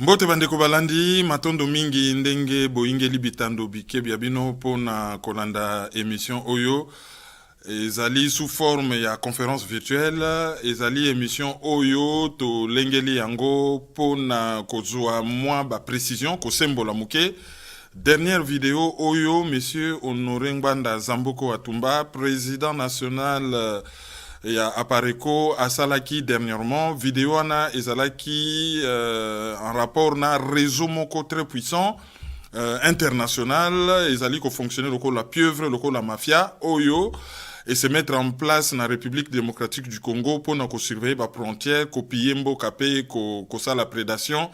Mbote bandeko balandi matondo mingi ndenge boingeli bitando bike bia bino pona kolanda émission Oyo ezali sous forme ya conférence virtuelle ezali émission Oyo to lengeli yango pona kozwa mwa ba précision ko sembola muke. Dernière vidéo Oyo monsieur Honoré Ngbanda Zamboko Atumba, président national ya Apareko asalaki dernièrement vidéo ana ezalaki en rapport na réseau moko très puissant international ezali ko fonctionner loko la pieuvre loko la mafia Oyo et se mettre en place na République démocratique du Congo pour na ko surveiller ba frontière ko piyembo kapé ko sala prédation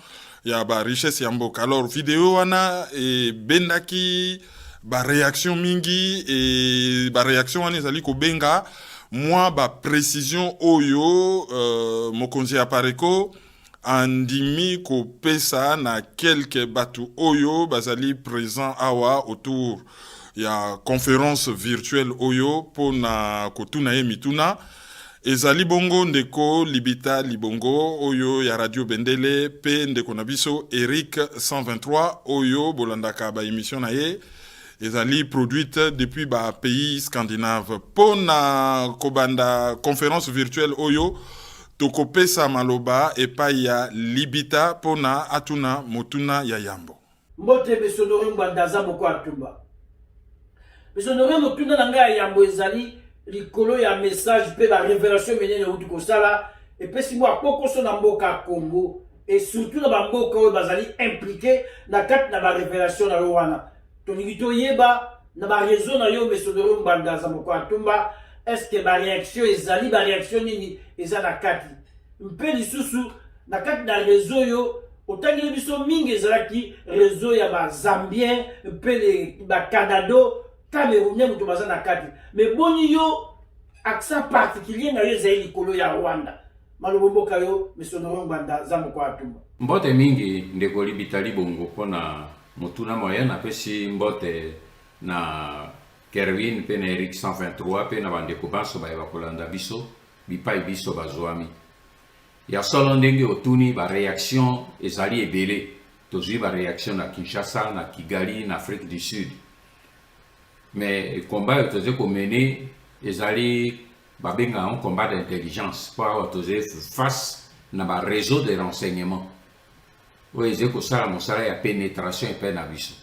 ya ba richesse ya mboka. Alors vidéo ana e bendaki ba réaction mingi et ba réaction ana ezali ko benga moi ba précision Oyo mokonzi Apareko andimi ko pesa na quelques batu Oyo bazali présent awa autour ya conférence virtuelle Oyo pona kotuna emituna ezali bongo ndeko Libita Libongo Oyo ya Radio Bendele pe ndeko nabiso Eric 123 Oyo bolandaka ba émission na ye ezali produite depuis ba pays scandinave pona kobanda conférence virtuelle Oyo tokopesa maloba epai ya Libita pona atuna motuna ya yambo mbote besonore Ngbanda Moko Atumba besonore motuna na ngai ya yambo ezali likolo ya message pe ba révélation menene utu kosala epesi mwa pokoso na mboka Congo et surtout na ba mboka oyo bazali impliqué na kati na ba révélation na yo wana Tonigito yeba na ba réseau na yo besonore Ngbanda Moko Atumba est-ce que ba réaction ezali ba réaction nini eza na kati mpe lisusu na kati na réseau yo otangeli biso mingi ezalaki réseau ya ba Zambien mpe ba Canado Camerounais mutu baza na kati mais boni yo accent particulier na yo ezali likolo ya Rwanda malobo mboka yo besonore Ngbanda Moko Atumba mbote mingi ndeko Libita Libongo pona motuna moya na pesi mbote na Kerwin pe na Eric 123 pe na bandeko baso ba kolanda biso bipai biso bazwami ya solo ndenge otuni ba réaction ezali ebele tozwi ba réaction na Kinshasa na Kigali na Afrique du Sud mais combat toze ko mener ezali ba benga un combat d'intelligence pour toze face na ba réseau de renseignement oui, j'ai que ça, mon salaire à pénétration et peine à biso.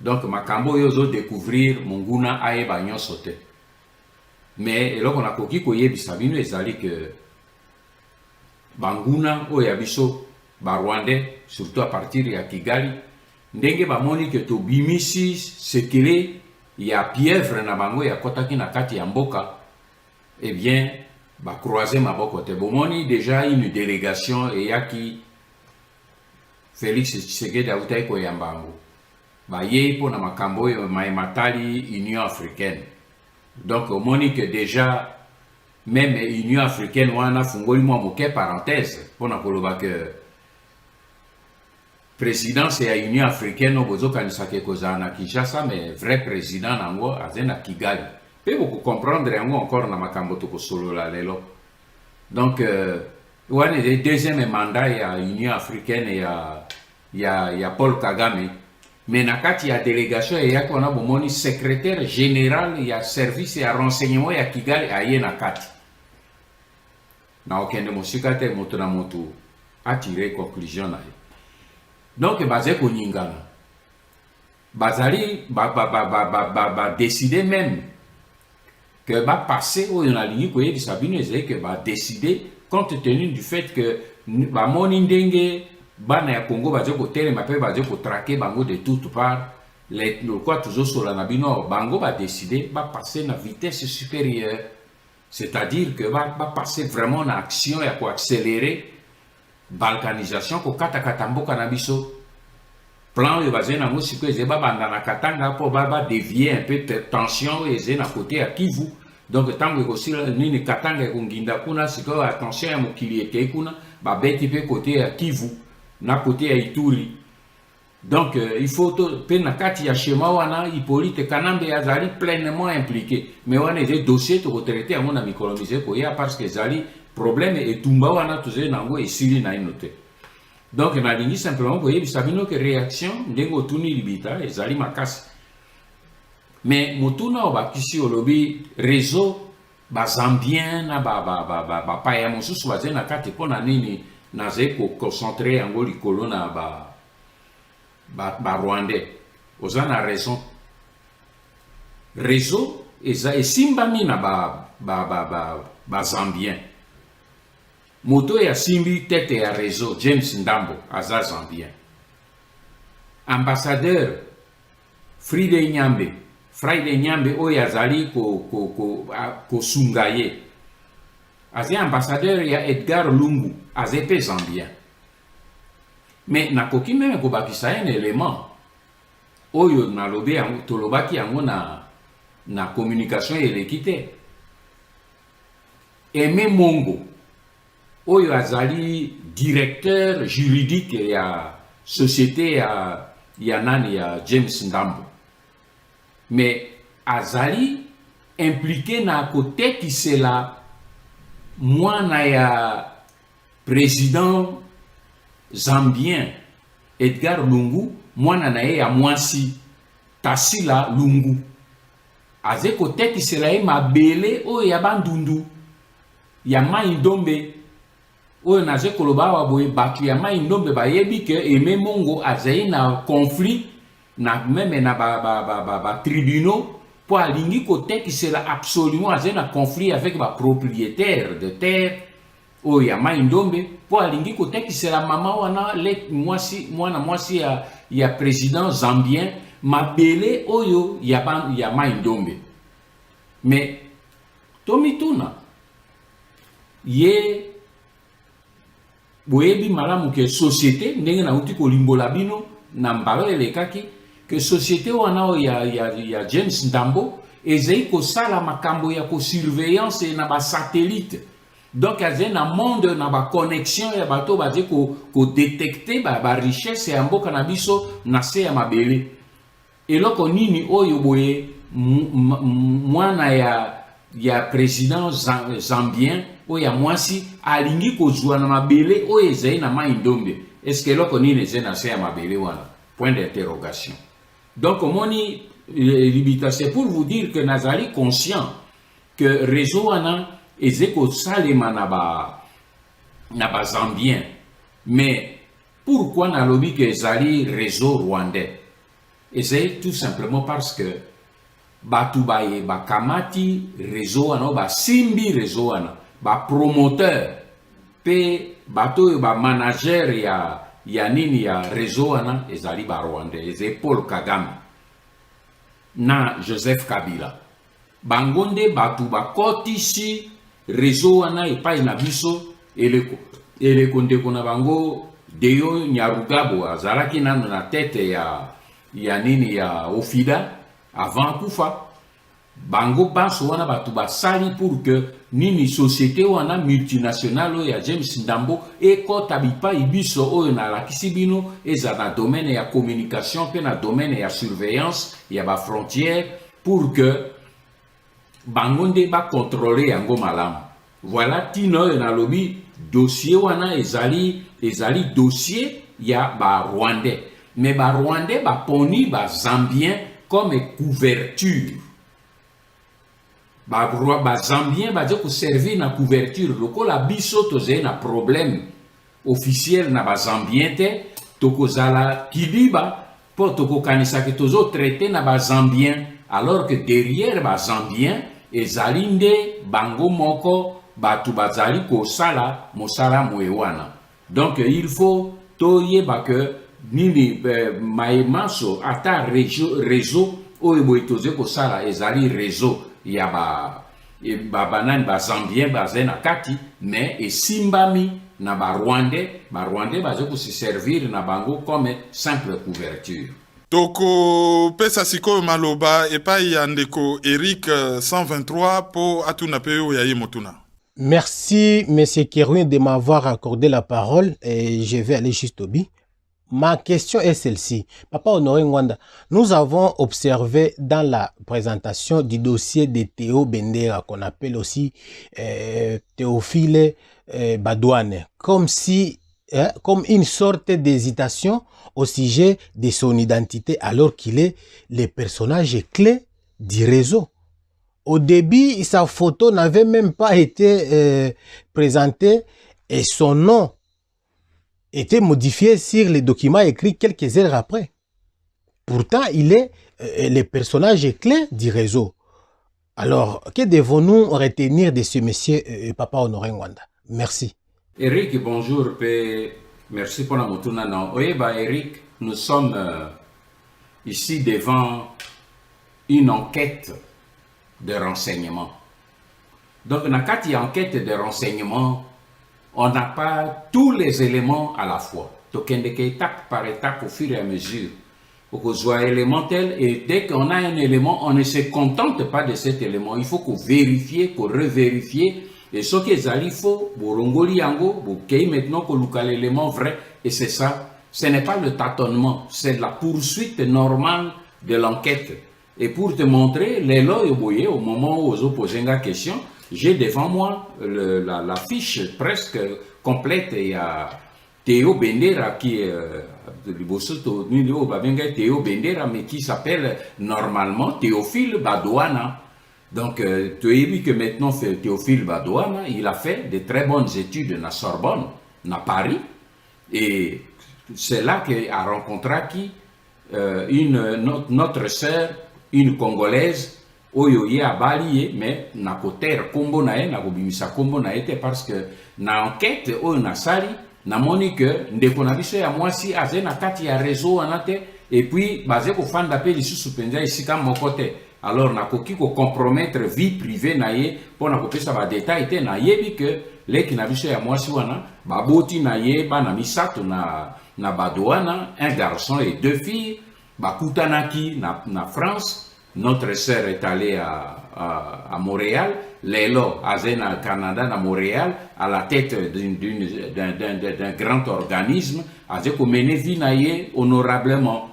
Donc, ma cambo yozo découvrir mon guna aé bagnon sauté. Mais, là, on a coquille koye bisabino ezali que banguna o yabiso ba rwandais surtout à partir de Kigali ndenge ba moni que to bimisi sekele ya pieuvre na bango ya kotaki na kati ya mboka eh bien ba croiser maboko te bomoni déjà une délégation et yaki Félix Tshisekedi autaye ko yambango ba ye po na makambo yo matali Union africaine donc au moni que déjà même Union africaine wana fungoli mwa moke parenthèse pour na koloba que présidence ya Union africaine obozo kanisa ke kozana Kinshasa mais vrai président nango azena Kigali pe beaucoup comprendre yango encore na makambo to ko solo la lelo donc wana le deuxième mandat ya Union africaine ya Paul Kagame mais na kati ya délégation ya kona bomoni secrétaire général ya service ya renseignement ya Kigali aye na kati na okende mosika te moto na moto a tiré conclusion na ye donc bazé ko ningana bazali ba décider même que ba passer au na ligne ko yebisa bino ezali que ba décider compte tenu du fait que ba moni ndenge bana ya Congo bazo ko tele mape bazo ko traquer bango de toutes parts les quoi toujours sur la nabino bango ba décider ba passer na vitesse supérieure c'est-à-dire que ba passer vraiment en action ya ko accélérer balkanisation ko kata katamboka na biso plan yo bazé na mosiko ezeba banda na katanga po ba dévier un peu tension ezé na côté ya Kivu. Donc, tant que aussi ni katanga kunginda kuna siko attention ya mokili ete kuna ba beti pe côté ya Kivu na côté ya Ituri. Donc il faut pe na kati ya schéma wana Hippolyte Kanambe azali pleinement impliqué mais wana des dossiers to traiter à mon ami coloniser ko ya parce que zali problème et tumba wana tuze nango esili na inote. Donc nalingi simplement boye bisabino que réaction ndengo tuni libita ezali makasi. Mais mutuna obakisi olobi réseau bazambien na ba paya mosusu baze na kati pona nini naze ko concentrer yango likolo na ba rwandais. Oza na raison. Réseau esimbami na ba zambien. Moto ya simbi tete ya réseau James Ndambo aza zambien. Ambassadeur Friday Nyambe oyo azali ko sungaye. Aze ambassadeur ya Edgar Lungu aze pe zambien. Mais nakoki meme ko bakisa un élément oyo nalobi yango tolobaki yango na communication eleki te. Aimé Mongo oyo azali directeur juridique ya société ya nani ya James Ndambo. Mais azali impliqué na côté qui c'est la mwana ya président zambien Edgar Lungu, mwana na ye ya mwasi Tassila Lungu. Aze côté qui c'est la mabele oyo ya bandundu ya mai ndombe oyo naze koloba wa boye batu ya mai ndombe bayebi ke Aimé Mongo azali na conflit na même na ba tribunaux pour alingi côté qui sera absolument azali na conflit avec ba propriétaire de terre oyo ya mai ndombe pour alingi côté qui sera mama wana le mwana mwasi ya président zambien mabele oyo ya mai ndombe. Mais tomituna ye boyebi malamu ke société ndenge na uti kolimbola bino na mbalo elekaki que société wana ya James Ndambo ezei ko sala makambo ya ko surveillance na ba satellite. Donc azé na monde na ba connexion ya bato baze ko détecter ba richesse ya mboka na biso na se ya mabele. Eloko nini oyo boye mwana ya président zambien oyo ya mwasi alingi kozwa na mabele oyo ezei na mai ndombe. Est-ce que eloko nini ezei na se ya mabele wana? Point d'interrogation. Donc, moni libita, c'est pour vous dire que nazali conscient que réseau wana ezeko salema na ba zambien. Mais pourquoi nalobi que ezali réseau rwandais? Et c'est tout simplement parce que batu baye bakamati réseau wana ba simbi réseau wana ba promoteur pe bato ba manager ya nini ya réseau wana ezali ba rwandais ezali Paul Kagame na Joseph Kabila bangonde batu bakotisi réseau wana epai na biso eleko ndeko na bango Deyo Nyarugabo azalaki nano na tete ya nini ya Ofida avant kufa bango banso wana batu basali pour que nini société wana multinationale ya James Ndambo ekota bipa ibiso oyo na lakisi bino eza na domaine ya communication pe na domaine ya surveillance ya ba frontière pour que bango nde ba contrôler yango malamu. Voilà tino na lobi dossier wana ezali dossier ya ba rwandais, mais ba rwandais ba poni ba zambien comme couverture. Ba zambien ba ko servir na couverture loko la biso toze na problème officiel na ba zambien te tokozala kidiba po toko kanisa ke tozo traiter na ba zambien alors que derrière ba zambien ezalinde bango moko batu bazali ko sala mosala moewana. Donc il faut toyeba que nini maimaso ata réseau oyo boitoze ko sala ezali réseau ya banani ba zambien bazena kati mais esimbami na ba rwandais baze ko se servir na bango comme simple couverture. Toko pesa siko maloba epai ya ndeko Eric 123 po atuna pe oyo yayi motuna. Merci monsieur Kerouin de m'avoir accordé la parole et je vais aller juste au but. Ma question est celle-ci. Papa Honoré Ngwanda, nous avons observé dans la présentation du dossier de Théo Bendera, qu'on appelle aussi Théophile Badouane, comme si comme une sorte d'hésitation au sujet de son identité alors qu'il est le personnage clé du réseau. Au début, sa photo n'avait même pas été présentée et son nom était modifié sur les documents écrits quelques heures après. Pourtant, il est le personnage clé du réseau. Alors, que devons-nous retenir de ce monsieur Papa Honoré Ngwanda? Merci. Eric, bonjour. Merci pour la motuna. Oui, Eric, nous sommes ici devant une enquête de renseignement. Donc, dans cette enquête de renseignement, on n'a pas tous les éléments à la fois. Donc, on est étape par étape au fur et à mesure. Pour qu'on soit élémentaire, et dès qu'on a un élément, on ne se contente pas de cet élément. Il faut qu'on vérifie, qu'on revérifie. Et ce qui est il faut, pour Rongoli Yango, pour qu'il maintenant qu'on loue l'élément vrai. Et c'est ça. Ce n'est pas le tâtonnement, c'est la poursuite normale de l'enquête. Et pour te montrer, au moment où vous posez une question, j'ai devant moi la fiche presque complète. Il y a Théo Bendera qui est Théo Bendera, mais qui s'appelle normalement Théophile Badouana. Donc, tu as vu que maintenant, Théophile Badouana, il a fait de très bonnes études à Sorbonne, à Paris, et c'est là qu'il a rencontré qui notre sœur, une Congolaise, oyoye a balié, mais na koter kombo na na kobimisa kombo na parce que na enquête oyo na sali na moni que ndeko na biso ya mwasi aze na kati ya réseau anate et puis basé ko fanda pe lisusu penza isika moko te. Alors na koki ko compromettre vie privée na ye pona kopesa ba détail te na yebi que leki na biso ya mwasi wana baboti na ye bana misato na Badouana, un garçon et deux filles, bakutanaki na France. Notre sœur est allée à Montréal, Lélo Azena Canada à Montréal, à la tête d'un grand organisme, Azeko Menevinaye honorablement.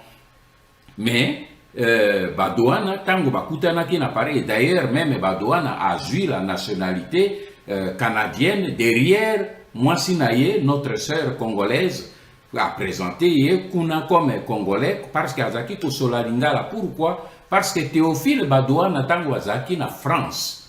Mais Badouana, Tango Bakutanaki n'a pas, et d'ailleurs même Badouana a joué la nationalité canadienne derrière Mwasinaye, notre sœur congolaise, a présenté Kuna comme congolais parce qu'Azaki Kosola Lingala. Pourquoi? Parce que Théophile Badouana tango Azaki na France.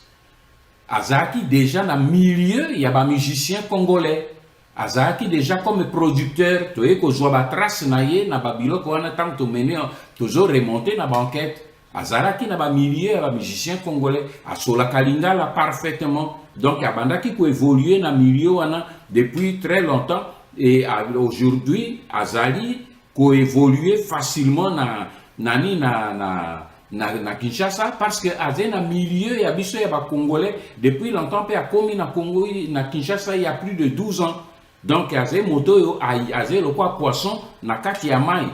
Azaki déjà na milieu, il y a des musiciens congolais. Azaki déjà comme producteur, tu es que je vois trace naie na babilo ko na tango to mener toujours remonter na banquette. Azaki na ba milieu, il y a des musiciens congolais. Asola Kalingala parfaitement. Donc abandaki ko évoluer na milieu wana depuis très longtemps. Et aujourd'hui, Azali ko évoluer facilement na Kinshasa parce que dans le milieu il y a des Congolais depuis longtemps puis a commis na Congo na Kinshasa il y a plus de 12 ans. Donc azé moto azé le quoi poisson na kati ya mai.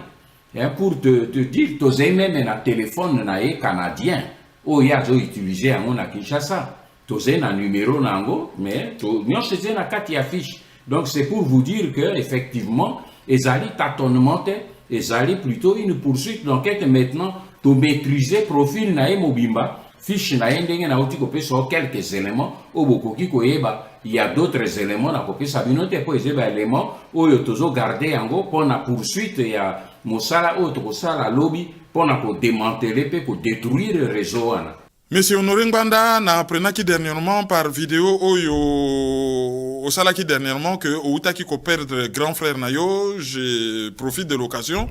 Pour te dire to même na téléphone na canadien o ya zo utiliser en na Kinshasa. To na numéro nango mais to nyonse na kati ya fiche. Donc c'est pour vous dire que effectivement ezali tâtonnement ezali plutôt une poursuite d'enquête maintenant pour maîtriser profil nae mobimba fiche nae ndenge na uti kopesa quelques éléments au bokoki koyeba il y a d'autres éléments na kopesa binote po ezeba éléments oyo tozo garder yango pour la poursuite ya mosala oyo tokosala lobby pour na ko démanteler pe ko détruire le réseau wana. Monsieur Honoré Ngwanda na apprenaki dernièrement par vidéo oyo osalaki dernièrement que outaki ko perdre grand frère na yo, je profite de l'occasion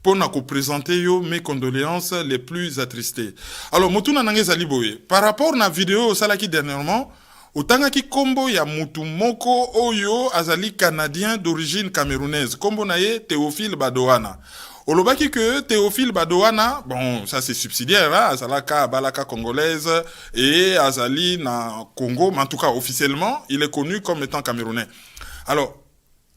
pour na ko présenter yo mes condoléances les plus attristées. Alors motuna nange zali boye par rapport na vidéo osalaki dernièrement otangaki kombo ya mutu moko oyo azali canadien d'origine camerounaise, kombo na ye Théophile Badouana. Olobaki que Théophile Badouana, bon, ça c'est subsidiaire, hein, Azalaka, Balaka congolaise, et Azali na Congo, mais en tout cas officiellement, il est connu comme étant camerounais. Alors,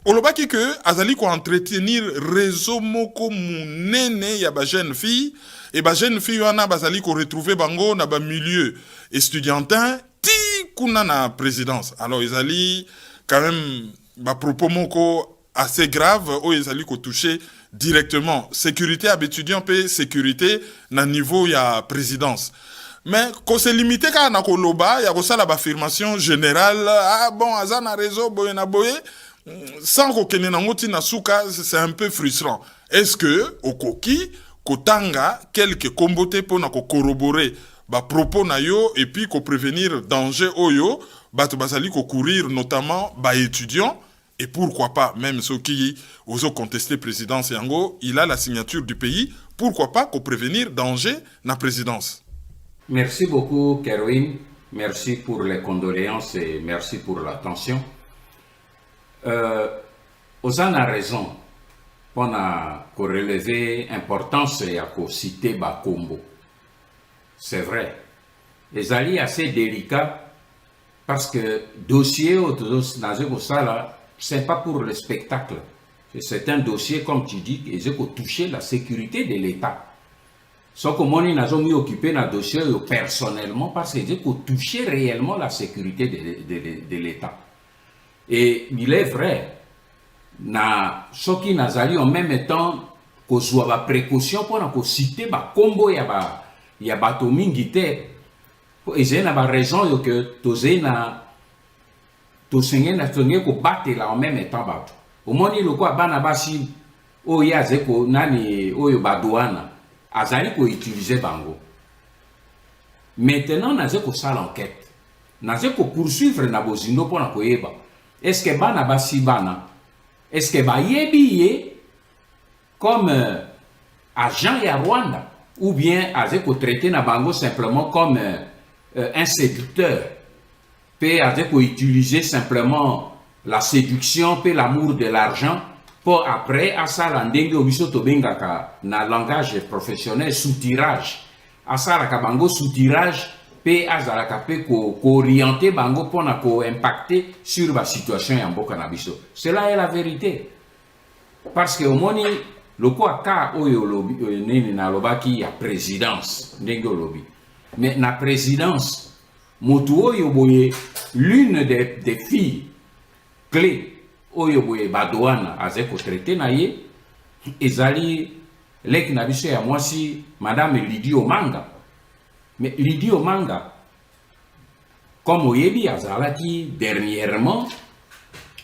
Olobaki que Azali ko entretenir réseau moko munene ya ba jeune fille, et ba jeune fille wana bazali ko retrouver bango na ba milieu estudiantin, ti kuna na présidence. Alors, Azali, quand même, ba propos moko assez grave, où Azali ko touché directement sécurité à étudiant pe sécurité na niveau ya présidence mais ko se limité ka na koloba ya ko sala ba affirmation générale ah bon azana réseau boye na boye sans kokene nango tina suka, c'est un peu frustrant. Est-ce que okoki kotanga quelques kombote pona ko corroborer ba propos na yo et puis ko prévenir danger oyo bato basali ko courir notamment ba étudiants et pourquoi pas même ceux qui osent contester présidence yango, il a la signature du pays, pourquoi pas ko prévenir danger na présidence. Merci beaucoup Kerwin, merci pour les condoléances et merci pour l'attention. Ozan a raison pour relever l'importance et à citer Bakombo. C'est vrai. Les alliés assez délicats parce que dossier c'est pas pour le spectacle. C'est un dossier, comme tu dis, qui a touché la sécurité de l'État. Sauf que moi, n'a jamais occupé un dossier personnellement parce que j'ai touché réellement la sécurité de l'État. Et il est vrai, ce qui n'a pas en même temps que soit la précaution pour citer le combo, il y a bateau mingite. Et j'ai une raison que tu as battre là en même temps. Au moins, il y a banabasi, oh ya zeko nani, oh yo badouana, azali ko utiliser bango. Maintenant, on a ça l'enquête. On a poursuivre na bozindo pour na koyeba. Est-ce que bana basi bana? Est-ce que ba yebi comme agent ya Rwanda ou bien azeko traité na bango simplement comme un séducteur? Peut azeko utiliser simplement la séduction peut l'amour de l'argent pour après à ça l'andenge obiso tobengaka na langage professionnel soutirage. À ça la bango soutirage pe azalaka pe ko orienter bango pona ko impacter sur la situation ya mboka na biso. Cela est la vérité. Parce que au moni loko aka oyo lobi nini na lobaki ya présidence ndenge lobi. Mais na présidence motu oyo boye l'une des filles clés oyo boye badouana azeko traité na ye ezali leki na biso ya mwasi madame Lydie Omanga. Mais Lydie Omanga, comme oyebi azalaki dernièrement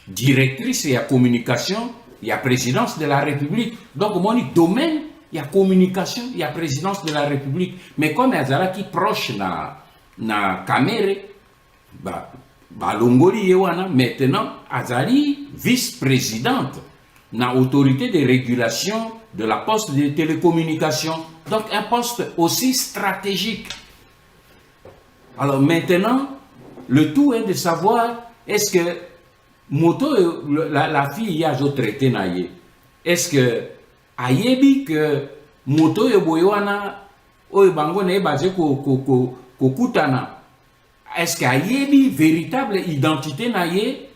directrice et à communication, il y a présidence de la République. Donc mon domaine, il y a communication, il y a présidence de la République. Mais comme azalaki proche na Kamere, Longoli yewana maintenant azali vice-présidente na autorité de régulation de la poste de télécommunications. Donc un poste aussi stratégique. Alors maintenant, le tout est de savoir est-ce que moto la fille y a traité naie. Est-ce que ayebi que moto yo boywana o bango ne basé ko kutana. Est-ce que ayebi véritable identité naie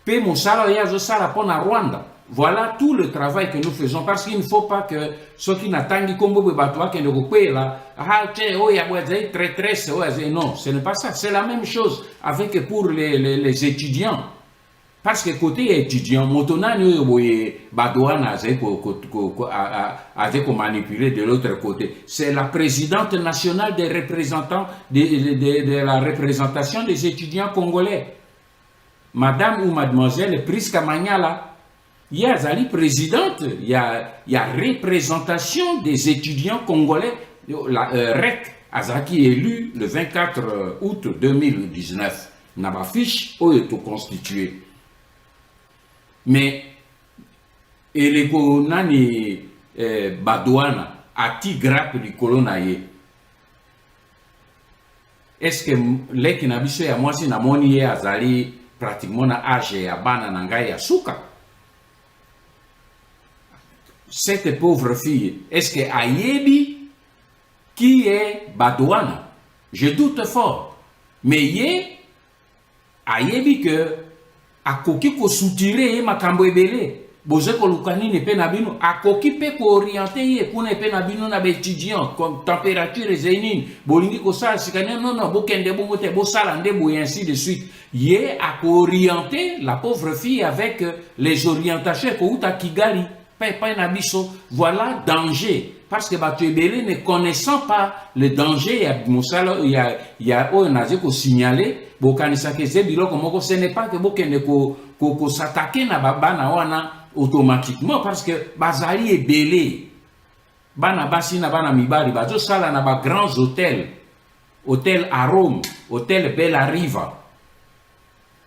pe mosala ya zo sala pona Rwanda. Voilà tout le travail que nous faisons parce qu'il ne faut pas que ceux qui n'attendent comme vous battois qui ne recoupent là, non, ce n'est pas ça. C'est la même chose avec pour les étudiants. Parce que côté étudiant, motonani badouana a manipulé de l'autre côté. C'est la présidente nationale des représentants de la représentation des étudiants congolais, Madame ou Mademoiselle Priska Manyala. Il y a Zali présidente, il y a représentation des étudiants congolais, la REC, Azaki élu le 24 août 2019. N'a pas fiche où est tout constitué. Mais, et les Nani Badouana, à ti grappe du colonaye. Est-ce que les Kinabiso et moi, si Namoni et Azali pratiquement na âge et à Bana Nangaya Souka? Cette pauvre fille, est-ce que Ayebi, qui est Badouana? Je doute fort. Mais yé, Ayebi que, a koki ko soutire makambo ebele, boze ko lukani ne pe nabino, a koki pe ko orienter ye, pour ne pe nabino na étudiant, comme température zénine, bolingi ko sala sikane, non, bokende bongote, bo salande, bo et ainsi de suite. Yé a ko orienter la pauvre fille avec les orientations ko uta Kigali. pas na biso. Voilà danger. Parce que tu es belé ne connaissant pas le danger, il y a on a ko signaler, bokanisa ke ze biloko moko, ce n'est pas que bokende ko s'attaquer na bana wana automatiquement parce que bazali est belé. Bana basi na bana mibali bazo sala na ba grands hôtels, hôtel Arome, hôtel Bella Riva.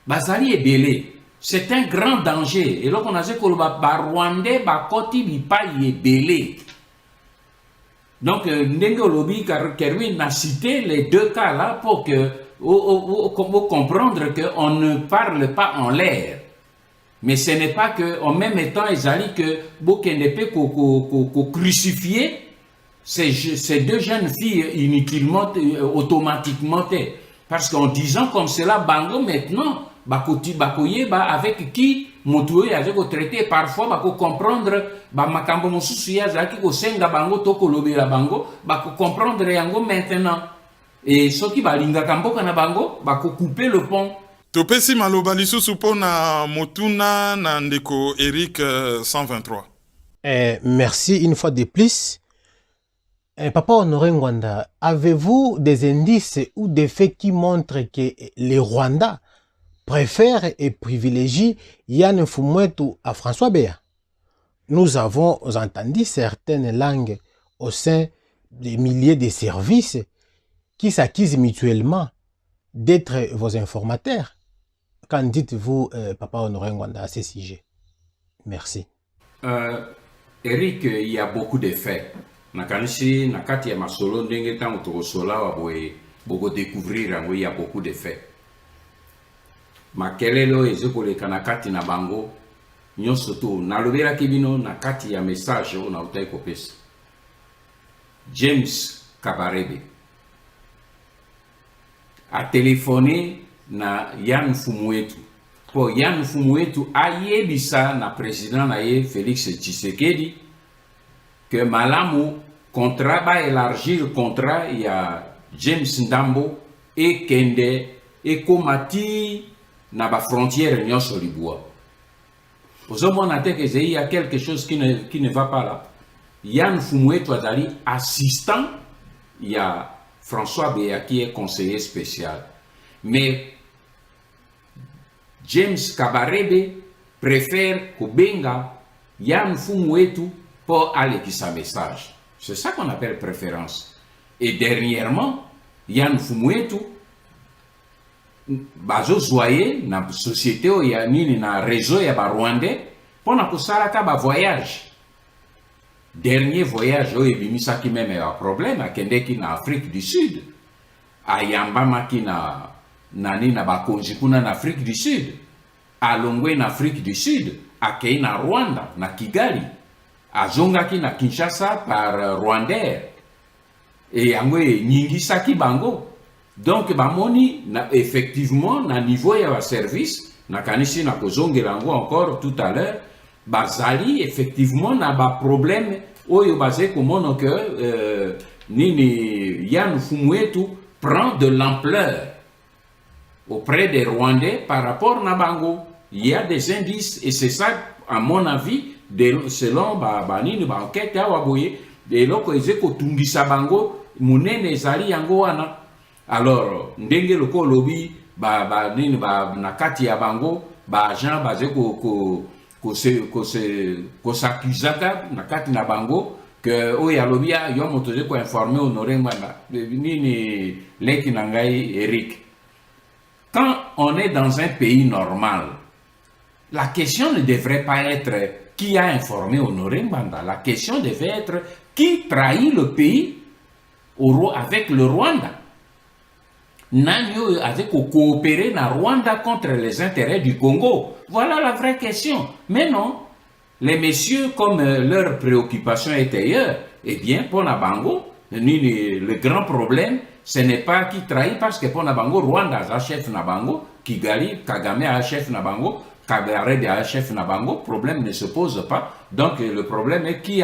Bazali est belé. C'est un grand danger. Et là on a dit que le Rwandais ba koti bi pa est belé. Donc, Ndenge Lobi Kerwin a cité les deux cas là pour comprendre qu'on ne parle pas en l'air. Mais ce n'est pas qu'en même temps, ils allaient que Bokenepe crucifier ces deux jeunes filles inutilement, automatiquement. Parce qu'en disant comme cela, Bango maintenant, Bakoye, avec qui Moutoué a traité, parfois, Bako comprendre, Makambo Moussoussia, Zaki, Senga Bango, Toko Lobera Bango, Bako comprendre Yango maintenant. Et ce qui va linga Kambo Kanabango, Bako couper le pont. Topesi maloba lisusu pona motuna na ndeko Eric 123. Merci une fois de plus. Papa Honoré Ngwanda, avez-vous des indices ou des faits qui montrent que les Rwandais préfèrent et privilégient Yann Mfumouetu à François Béa? Nous avons entendu certaines langues au sein des milliers de services qui s'acquisent mutuellement d'être vos informateurs. Qu'en dites-vous, Papa Honoré Ngwanda, à ce sujet? Merci. Eric, il y a beaucoup de faits. Nakanishi, nakati ya masolo ndenge tango tokosola waboye boko découvrir il y a beaucoup de faits. Makelelo ezokoleka nakati na bango nyonso to nalobela kibino nakati ya message ona utai kopesa. James Kabarebe a téléphoné na Yann Mfumouetu. Pour Yann Mfumouetu ayebisa na président na ye Félix Tshisekedi que malamu contrat ba élargir le contrat il y a James Ndambo et Kende et Komati na ba frontière nyonso libua. Aux hommes on a dit qu'il y a quelque chose qui ne va pas là. Yann Mfumouetu azali assistant, il y a François Béa qui est conseiller spécial. Mais James Kabarebe préfère Kobenga Yann Mfumouetu pour aller qui sa message. C'est ça qu'on appelle préférence. Et dernièrement, Yann Mfumouetu bazo zoye na société o ya nini na réseau ya ba Rwandais pour na kosalaka ba voyage. Dernier voyage o ebimisa ki même un problème a kendeki na Afrique du Sud. Ayamba maki na nani na ba konzi kuna na Afrique du Sud. Alongwe na Afrique du Sud, akei na Rwanda na Kigali. Azongaki na Kinshasa par Rwandais. Et yangwe nyingisaki bango. Donc bamoni na effectivement na niveau ya service na kanisi na kozongela yango encore tout à l'heure bazali effectivement na ba problème oyo bazé komono que nini Yann Mfumouetu prend de l'ampleur auprès des Rwandais par rapport na bango. Il y a des indices et c'est ça à mon avis selon nini ba enquête ya waboye de loko ezeko tungisa bango munene ezali yango wana. Alors ndenge loko lobi nini nakati ya bango agent baze ko s'accusaka nakati na bango que oya lobi yo motoze ko informer Honoré Ngwanda nini leki na ngai Eric. Quand on est dans un pays normal, la question ne devrait pas être qui a informé Honoré Ngwanda. La question devait être qui trahit le pays avec le Rwanda. Nanyo avait coopéré na Rwanda contre les intérêts du Congo. Voilà la vraie question. Mais non, les messieurs, comme leur préoccupation est ailleurs, eh bien, pour Nabango, le grand problème, ce n'est pas qui trahit, parce que pour Nabango, Rwanda a chef Nabango, Kigali, Kagame a chef Nabango, Kabarebe a chef Nabango, le problème ne se pose pas. Donc le problème est qui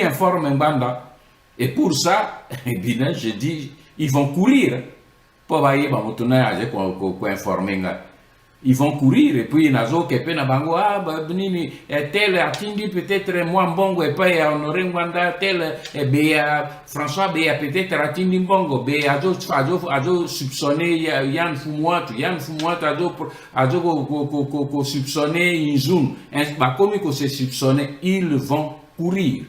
informe Mbanda. Et pour ça, eh bien, je dis, ils vont courir. Pour informer. Ils vont courir et puis nazo kepe na bango nini tel atindi peut-être moi mbongo et pas Honoré Ngwanda tel François Béa peut-être atindi mbongo Béa azo soupçonné Yann Fumouatou azo ko soupçonné Inzoum ba comme que c'est soupçonné, ils vont courir.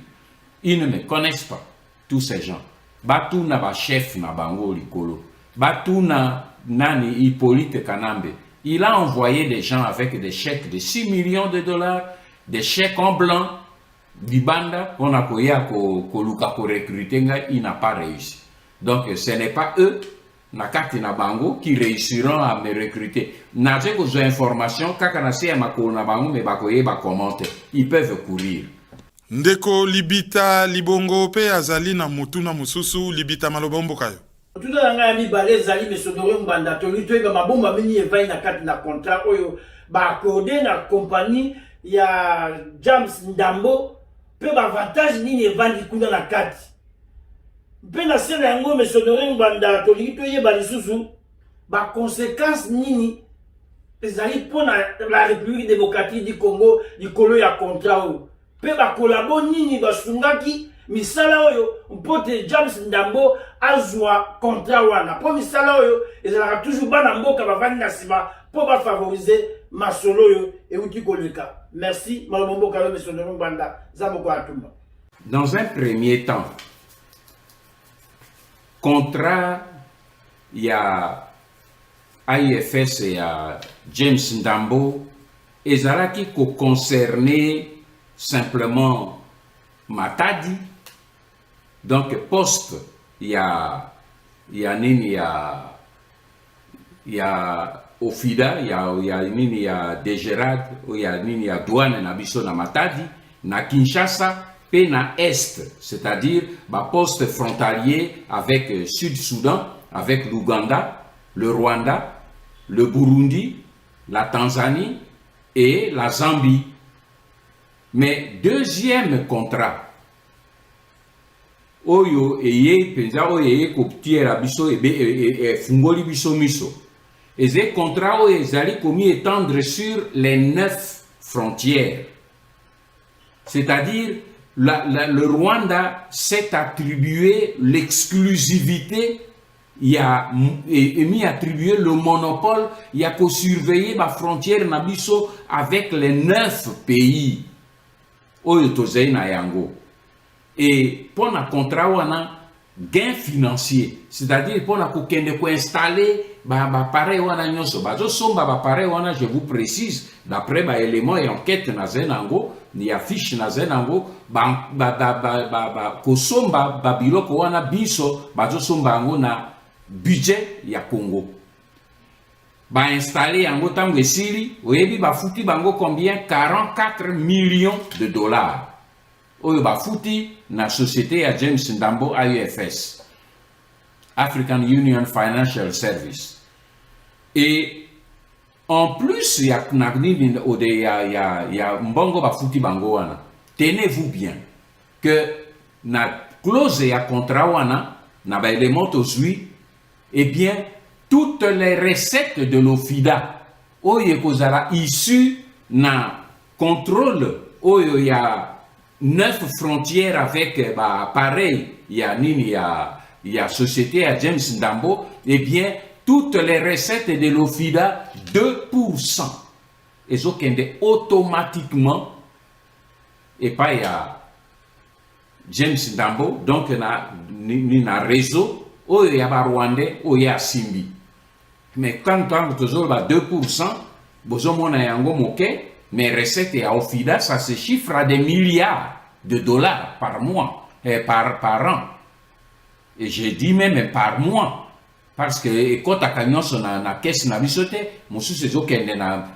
Ils ne me connaissent pas, tous ces gens. Batu na ba chef na bango likolo, batu na nani Hippolyte Kanambe. Il a envoyé des gens avec des chèques de 6 millions de dollars, des chèques en blanc, Libanda, on a recruter, il n'a pas réussi. Donc ce n'est pas eux, Nakati na bango, qui réussiront à me recruter. N'a-t-il que des informations, Kakanasi à Mako na bango, mais bakoye ba commenter. Ils peuvent courir. Ndeko libita libongo pe azali na mutuna mususu libita malobombo kayo. Tout à l'heure, il y a des amis qui sont mandatoires. Il y a des gens qui ont un contrat. Il la compagnie. Il y a James Ndambo. Il y a des avantages qui sont dans la carte. Il y a des gens qui sont mandatoires. Il y a des conséquences pour la République démocratique du Congo. Il y a un contrat. Il y a des collaborateurs qui misala oyo mpote James Ndambo azwa contrat wana po misala oyo ezalaka toujours bana mboka bavandi na sima po ba favoriser masolo oyo euti koleka. Merci malombo kawe monsieur Ngwanda Zamoko Atumba. Dans un premier temps, contrat il y a AIFS et à James Ndambo ezalaki ko concerner simplement Matadi. Donc, poste, il y a Ofida, il y a Degerad, il y a Douane, Nabiso, na Matadi, na Kinshasa, et na Est, c'est-à-dire, poste frontalier avec Sud-Soudan, avec l'Ouganda, le Rwanda, le Burundi, la Tanzanie et la Zambie. Mais deuxième contrat, oyo eye penza oyo eye koptiera biso e fungoli biso miso eze contrat oyo ezali komi étendre sur les 9 frontières, c'est-à-dire le Rwanda s'est attribué l'exclusivité, il a mis attribué le monopole, il a surveillé la frontière na biso avec les 9 pays oyo tozei na yango. Et pour un contrat, on a gain financier, c'est-à-dire pour installer pareil, je vous précise, d'après les éléments et enquête na Zenango, il y a fiche na Zenango, kosomba babiloko wana biso, bazosomba ngo na budget ya Congo. Installer yango tango esili, oyebi bafuti bango combien? 44 millions de dollars. Oyo bafuti na société à James Ndambo AIFS, African Union Financial Service. Et en plus, il y a mbongo bafuti bango wana. Tenez-vous bien que na clause ya contrat wana na ba élément tozui, eh bien toutes les recettes de l'OFIDA oyo kozala issu na contrôle oyo ya 9 frontières avec pareil, il y a société à James Ndambo, eh bien, toutes les recettes de l'OFIDA, 2%. Et ça, automatiquement, et pas il y a James Ndambo, donc il y a un réseau, où il y a Rwandais, où il y a Simbi. Mais quand on a 2%, vous avez un moquet. Mes recettes à Ofida, ça se chiffre à des milliards de dollars par mois, par an. Et j'ai dit même par mois. Parce que quand tu as na caisse na bisote, mosu sezo kende na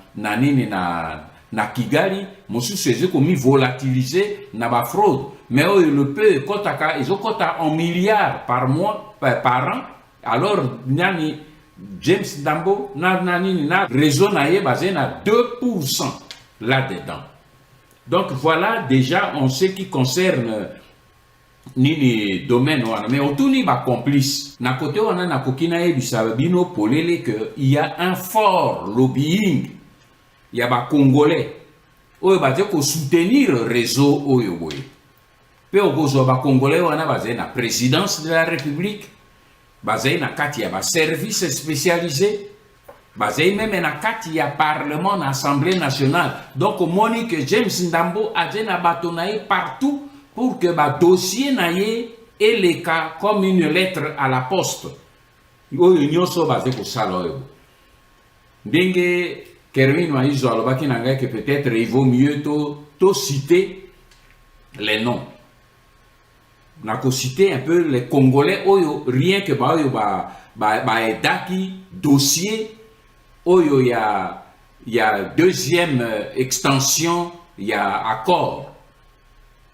Kigali, mosu sezo komi volatiliser na ba fraude. Mais le peu quand tu as en milliards par mois, par an, alors nani James Ndambo na réseau na ye basé na 2%. Là-dedans. Donc voilà déjà en ce qui concerne nini domaine wana mais otuni ba complice na côté wana na kokina yebisa bino polele que il y a un fort lobbying il y a ba congolais oyo baze ko soutenir réseau oyo boye pe okozwa ba congolais wana baze na présidence de la république baze na kati ya ba service spécialisé baze même na kati ya parlement na assemblée nationale donc moni que James Ndambo aze na bato na ye partout pour que ba dossier na ye et les cas comme une lettre à la poste oyo nyonso baze kosala oyo ndenge Kerwin Waizo alobaki na ngai que peut-être il vaut mieux to citer les noms na ko citer un peu les Congolais oyo rien que ba oyo ba edaki dossier oyo il y a deuxième extension il y a accord